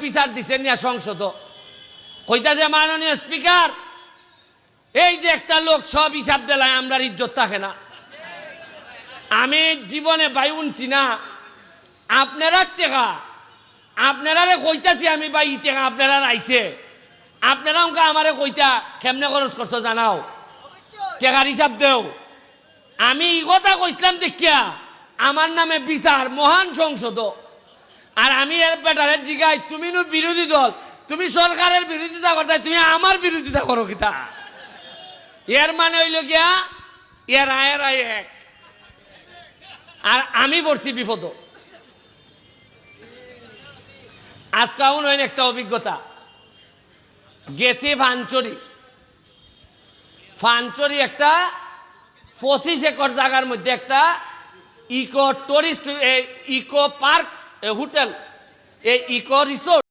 বিচার দিচ্ছেন না সংসদ, কইতাছে মাননীয় স্পিকার এই যে একটা লোক সব হিসাব দিলায় আমরা ইজ্জত থাকে না। আমি জীবনে বাই উনছি না, আপনারা টেকা আপনারা কইতাছি আমি ভাই ই টেকা আপনারা আইছে, আপনারা অঙ্কা আমারে কইতা কেমনে খরচ করছো জানাও, টেকার হিসাব দেও। আমি এই কথা কইসলাম দেখিয়া আমার নামে বিচার মহান সংসদ, আর আমি এর বেটারের জিগাই তুমি নু বিরোধী দল, তুমি সরকারের বিরোধিতা করতে তুমি আমার বিরোধিতা করো কিতা? এর মানে হইল গিয়া এর আয়ের আয় এক, আর আমি পড়ছি বিপদ। আজকে হইন একটা অভিজ্ঞতা, গেছি ফানচরি একটা 25 একর জায়গার মধ্যে একটা eco tourist eco park hotel, এই ইকো রিসোর্ট